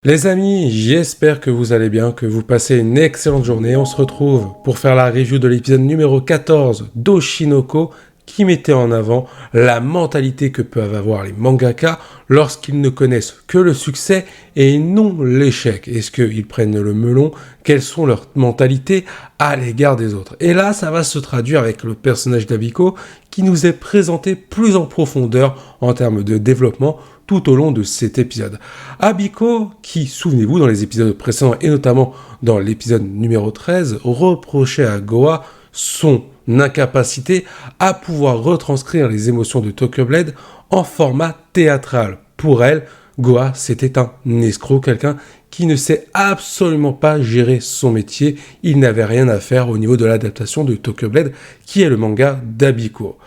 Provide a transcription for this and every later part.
Les amis, j'espère que vous allez bien, que vous passez une excellente journée. On se retrouve pour faire la review de l'épisode numéro 14 d'Oshinoko qui mettait en avant la mentalité que peuvent avoir les mangaka lorsqu'ils ne connaissent que le succès et non l'échec. Est-ce qu'ils prennent le melon? Quelles sont leurs mentalités à l'égard des autres? Et là, ça va se traduire avec le personnage d'Abiko qui nous est présenté plus en profondeur en termes de développement tout au long de cet épisode. Abiko, qui, souvenez-vous, dans les épisodes précédents et notamment dans l'épisode numéro 13, reprochait à Goa son incapacité à pouvoir retranscrire les émotions de Tokyo Blade en format théâtral. Pour elle, Goa, c'était un escroc, quelqu'un qui ne sait absolument pas gérer son métier. Il n'avait rien à faire au niveau de l'adaptation de Tokyo Blade, qui est le manga d'Abiko.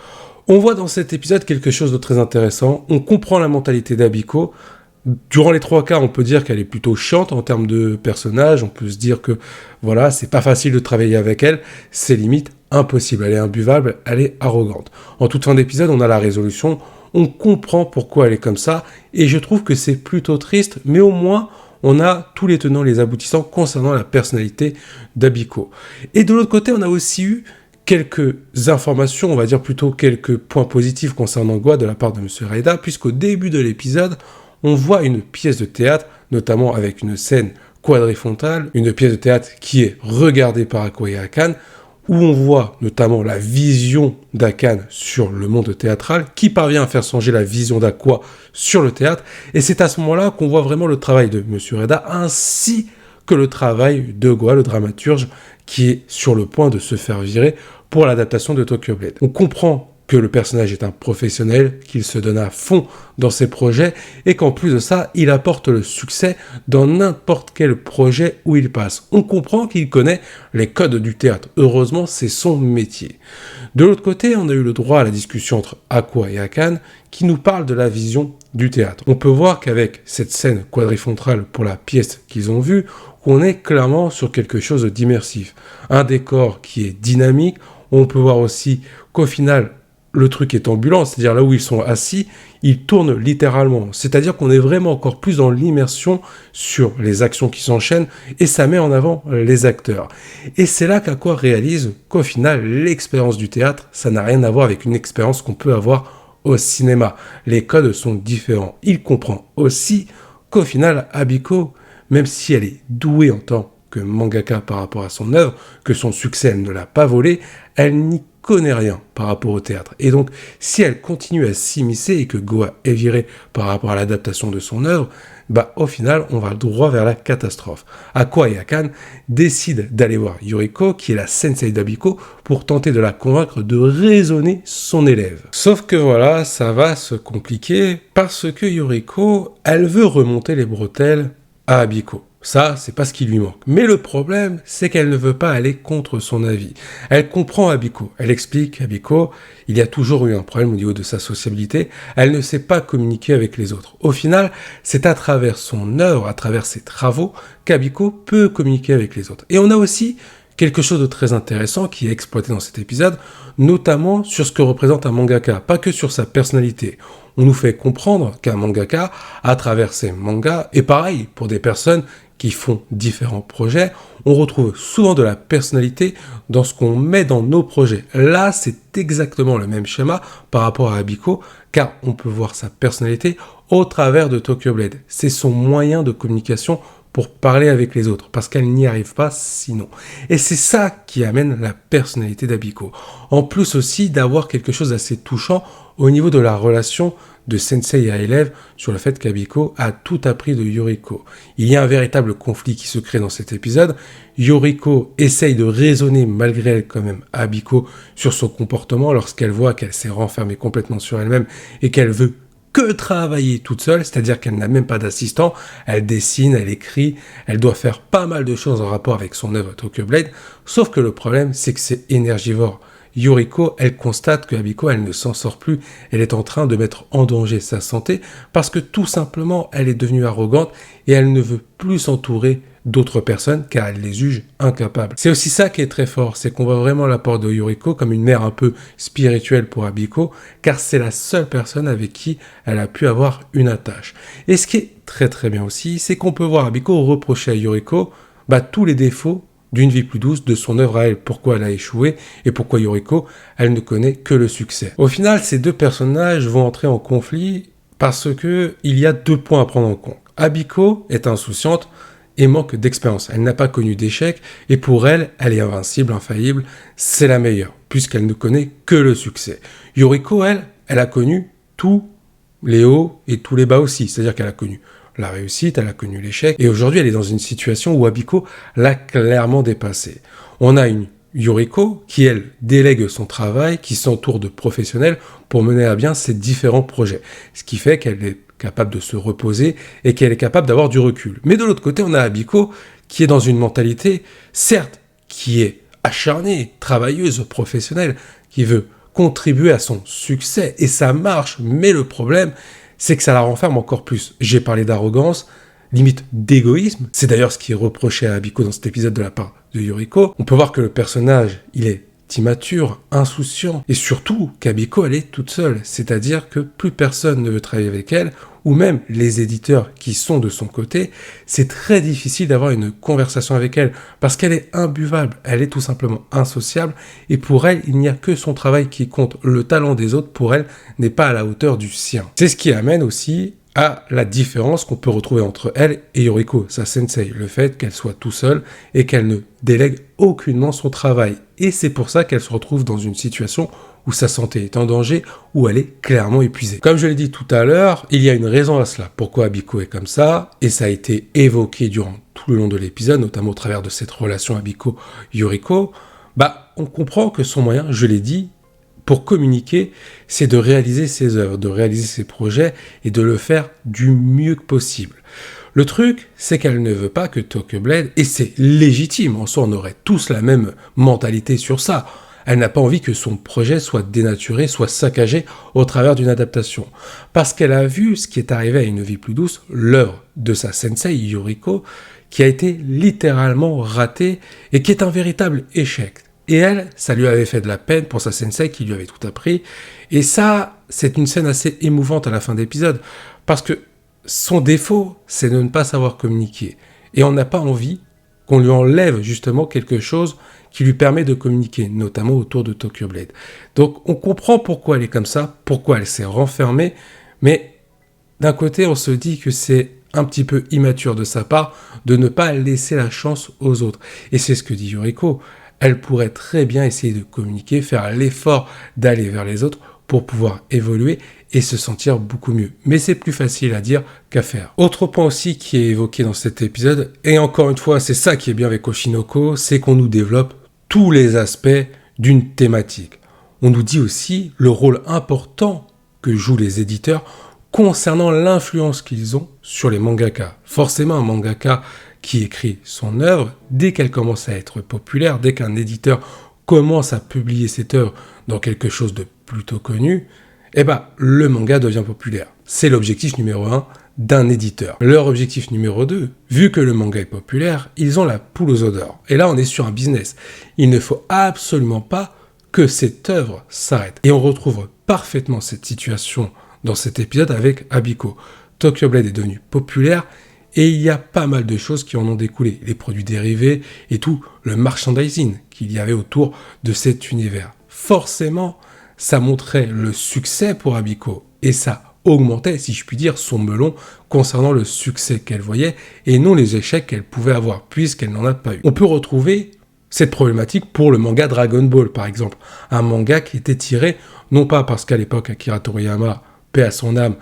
On voit dans cet épisode quelque chose de très intéressant. On comprend la mentalité d'Abiko. Durant les 3 quarts, on peut dire qu'elle est plutôt chiante en termes de personnage. On peut se dire que, voilà, c'est pas facile de travailler avec elle. C'est limite impossible. Elle est imbuvable, elle est arrogante. En toute fin d'épisode, on a la résolution. On comprend pourquoi elle est comme ça. Et je trouve que c'est plutôt triste, mais au moins, on a tous les tenants, les aboutissants concernant la personnalité d'Abiko. Et de l'autre côté, on a aussi eu quelques informations, on va dire plutôt quelques points positifs concernant Goa de la part de M. Reida, puisqu'au début de l'épisode, on voit une pièce de théâtre, notamment avec une scène quadrifrontale, une pièce de théâtre qui est regardée par Aqua et Akane, où on voit notamment la vision d'Akane sur le monde théâtral, qui parvient à faire changer la vision d'Aqua sur le théâtre, et c'est à ce moment-là qu'on voit vraiment le travail de M. Reida, ainsi que le travail de Goa, le dramaturge, qui est sur le point de se faire virer pour l'adaptation de Tokyo Blade. On comprend que le personnage est un professionnel, qu'il se donne à fond dans ses projets, et qu'en plus de ça, il apporte le succès dans n'importe quel projet où il passe. On comprend qu'il connaît les codes du théâtre. Heureusement, c'est son métier. De l'autre côté, on a eu le droit à la discussion entre Aqua et Akane, qui nous parle de la vision du théâtre. On peut voir qu'avec cette scène quadrifrontale pour la pièce qu'ils ont vue, on est clairement sur quelque chose d'immersif. Un décor qui est dynamique. On peut voir aussi qu'au final, le truc est ambulant, c'est-à-dire là où ils sont assis, ils tournent littéralement. C'est-à-dire qu'on est vraiment encore plus dans l'immersion sur les actions qui s'enchaînent et ça met en avant les acteurs. Et c'est là qu'Aqua réalise qu'au final, l'expérience du théâtre, ça n'a rien à voir avec une expérience qu'on peut avoir au cinéma. Les codes sont différents. Il comprend aussi qu'au final, Abiko, même si elle est douée en tant que mangaka par rapport à son œuvre, que son succès, elle ne l'a pas volé, elle n'y connaît rien par rapport au théâtre. Et donc, si elle continue à s'immiscer et que Goa est viré par rapport à l'adaptation de son œuvre, au final, on va droit vers la catastrophe. Aqua et Akane décident d'aller voir Yuriko, qui est la sensei d'Abiko, pour tenter de la convaincre de raisonner son élève. Sauf que voilà, ça va se compliquer parce que Yuriko, elle veut remonter les bretelles à Abiko. Ça, c'est pas ce qui lui manque. Mais le problème, c'est qu'elle ne veut pas aller contre son avis. Elle comprend Abiko. Elle explique Abiko, il y a toujours eu un problème au niveau de sa sociabilité. Elle ne sait pas communiquer avec les autres. Au final, c'est à travers son œuvre, à travers ses travaux, qu'Abiko peut communiquer avec les autres. Et on a aussi quelque chose de très intéressant qui est exploité dans cet épisode, notamment sur ce que représente un mangaka, pas que sur sa personnalité. On nous fait comprendre qu'un mangaka, à travers ses mangas, et pareil pour des personnes qui font différents projets, on retrouve souvent de la personnalité dans ce qu'on met dans nos projets. Là, c'est exactement le même schéma par rapport à Abiko, car on peut voir sa personnalité au travers de Tokyo Blade. C'est son moyen de communication pour parler avec les autres, parce qu'elle n'y arrive pas sinon. Et c'est ça qui amène la personnalité d'Abiko. En plus aussi d'avoir quelque chose d'assez touchant au niveau de la relation de sensei à élève sur le fait qu'Abiko a tout appris de Yuriko. Il y a un véritable conflit qui se crée dans cet épisode. Yuriko essaye de raisonner malgré elle quand même Abiko sur son comportement lorsqu'elle voit qu'elle s'est renfermée complètement sur elle-même et qu'elle veut que travailler toute seule, c'est-à-dire qu'elle n'a même pas d'assistant, elle dessine, elle écrit, elle doit faire pas mal de choses en rapport avec son œuvre Tokyo Blade, sauf que le problème, c'est que c'est énergivore. Yuriko, elle constate que Abiko, elle ne s'en sort plus. Elle est en train de mettre en danger sa santé parce que tout simplement, elle est devenue arrogante et elle ne veut plus s'entourer d'autres personnes car elle les juge incapables. C'est aussi ça qui est très fort, c'est qu'on voit vraiment l'apport de Yuriko comme une mère un peu spirituelle pour Abiko car c'est la seule personne avec qui elle a pu avoir une attache. Et ce qui est très très bien aussi, c'est qu'on peut voir Abiko reprocher à Yuriko tous les défauts d'une vie plus douce, de son œuvre à elle, pourquoi elle a échoué et pourquoi Yuriko, elle ne connaît que le succès. Au final, ces deux personnages vont entrer en conflit parce que il y a 2 points à prendre en compte. Abiko est insouciante et manque d'expérience. Elle n'a pas connu d'échec et pour elle, elle est invincible, infaillible, c'est la meilleure puisqu'elle ne connaît que le succès. Yuriko, elle a connu tous les hauts et tous les bas aussi, c'est-à-dire qu'elle a connu la réussite, elle a connu l'échec, et aujourd'hui elle est dans une situation où Abiko l'a clairement dépassée. On a une Yuriko qui, elle, délègue son travail, qui s'entoure de professionnels pour mener à bien ses différents projets, ce qui fait qu'elle est capable de se reposer et qu'elle est capable d'avoir du recul. Mais de l'autre côté, on a Abiko qui est dans une mentalité, certes, qui est acharnée, travailleuse, professionnelle, qui veut contribuer à son succès, et ça marche, mais le problème, c'est que ça la renferme encore plus. J'ai parlé d'arrogance, limite d'égoïsme. C'est d'ailleurs ce qui est reproché à Abiko dans cet épisode de la part de Yuriko. On peut voir que le personnage, il est immature, insouciant, et surtout qu'Abiko, elle est toute seule. C'est-à-dire que plus personne ne veut travailler avec elle, ou même les éditeurs qui sont de son côté, c'est très difficile d'avoir une conversation avec elle, parce qu'elle est imbuvable, elle est tout simplement insociable, et pour elle, il n'y a que son travail qui compte. Le talent des autres, pour elle, n'est pas à la hauteur du sien. C'est ce qui amène aussi à la différence qu'on peut retrouver entre elle et Yuriko, sa sensei, le fait qu'elle soit tout seule et qu'elle ne délègue aucunement son travail. Et c'est pour ça qu'elle se retrouve dans une situation où sa santé est en danger, où elle est clairement épuisée. Comme je l'ai dit tout à l'heure, il y a une raison à cela. Pourquoi Abiko est comme ça, et ça a été évoqué durant tout le long de l'épisode, notamment au travers de cette relation Abiko-Yuriko, on comprend que son moyen, je l'ai dit, pour communiquer, c'est de réaliser ses œuvres, de réaliser ses projets et de le faire du mieux que possible. Le truc, c'est qu'elle ne veut pas que Tokyo Blade, et c'est légitime, en soi on aurait tous la même mentalité sur ça, elle n'a pas envie que son projet soit dénaturé, soit saccagé au travers d'une adaptation. Parce qu'elle a vu ce qui est arrivé à Une vie plus douce, l'œuvre de sa sensei Yuriko, qui a été littéralement ratée et qui est un véritable échec. Et elle, ça lui avait fait de la peine pour sa sensei qui lui avait tout appris. Et ça, c'est une scène assez émouvante à la fin d'épisode. Parce que son défaut, c'est de ne pas savoir communiquer. Et on n'a pas envie qu'on lui enlève justement quelque chose qui lui permet de communiquer, notamment autour de Tokyo Blade. Donc on comprend pourquoi elle est comme ça, pourquoi elle s'est renfermée. Mais d'un côté, on se dit que c'est un petit peu immature de sa part de ne pas laisser la chance aux autres. Et c'est ce que dit Yuriko. Elle pourrait très bien essayer de communiquer, faire l'effort d'aller vers les autres pour pouvoir évoluer et se sentir beaucoup mieux. Mais c'est plus facile à dire qu'à faire. Autre point aussi qui est évoqué dans cet épisode, et encore une fois, c'est ça qui est bien avec Oshinoko, c'est qu'on nous développe tous les aspects d'une thématique. On nous dit aussi le rôle important que jouent les éditeurs concernant l'influence qu'ils ont sur les mangaka. Forcément, un mangaka qui écrit son œuvre, dès qu'elle commence à être populaire, dès qu'un éditeur commence à publier cette œuvre dans quelque chose de plutôt connu, le manga devient populaire. C'est l'objectif numéro 1 d'un éditeur. Leur objectif numéro 2, vu que le manga est populaire, ils ont la poule aux œufs d'or. Et là, on est sur un business. Il ne faut absolument pas que cette œuvre s'arrête. Et on retrouve parfaitement cette situation dans cet épisode avec Abiko. Tokyo Blade est devenu populaire, et il y a pas mal de choses qui en ont découlé. Les produits dérivés et tout le merchandising qu'il y avait autour de cet univers. Forcément, ça montrait le succès pour Abiko. Et ça augmentait, si je puis dire, son melon concernant le succès qu'elle voyait et non les échecs qu'elle pouvait avoir, puisqu'elle n'en a pas eu. On peut retrouver cette problématique pour le manga Dragon Ball, par exemple. Un manga qui était tiré, non pas parce qu'à l'époque Akira Toriyama, paix à son âme,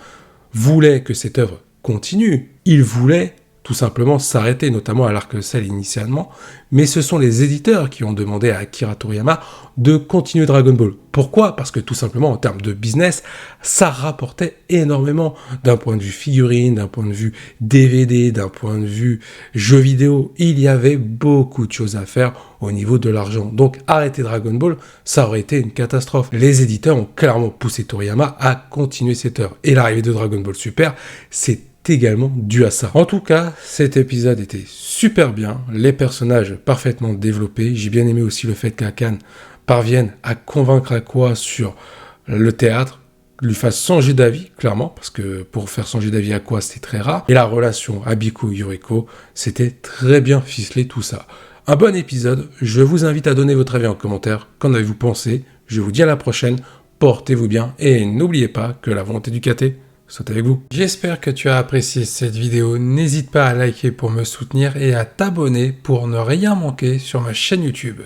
voulait que cette œuvre continue. Il voulait tout simplement s'arrêter, notamment à l'Arc Cell initialement, mais ce sont les éditeurs qui ont demandé à Akira Toriyama de continuer Dragon Ball. Pourquoi ? Parce que tout simplement, en termes de business, ça rapportait énormément d'un point de vue figurine, d'un point de vue DVD, d'un point de vue jeux vidéo. Il y avait beaucoup de choses à faire au niveau de l'argent. Donc arrêter Dragon Ball, ça aurait été une catastrophe. Les éditeurs ont clairement poussé Toriyama à continuer cette œuvre. Et l'arrivée de Dragon Ball Super, c'est également dû à ça. En tout cas, cet épisode était super bien, les personnages parfaitement développés. J'ai bien aimé aussi le fait qu'Akan parvienne à convaincre Aqua sur le théâtre, lui fasse changer d'avis, clairement, parce que pour faire changer d'avis Aqua, c'était très rare. Et la relation Abiko-Yuriko, c'était très bien ficelé tout ça. Un bon épisode, je vous invite à donner votre avis en commentaire. Qu'en avez-vous pensé ? Je vous dis à la prochaine, portez-vous bien, et n'oubliez pas que la volonté du KT soit avec vous. J'espère que tu as apprécié cette vidéo. N'hésite pas à liker pour me soutenir et à t'abonner pour ne rien manquer sur ma chaîne YouTube.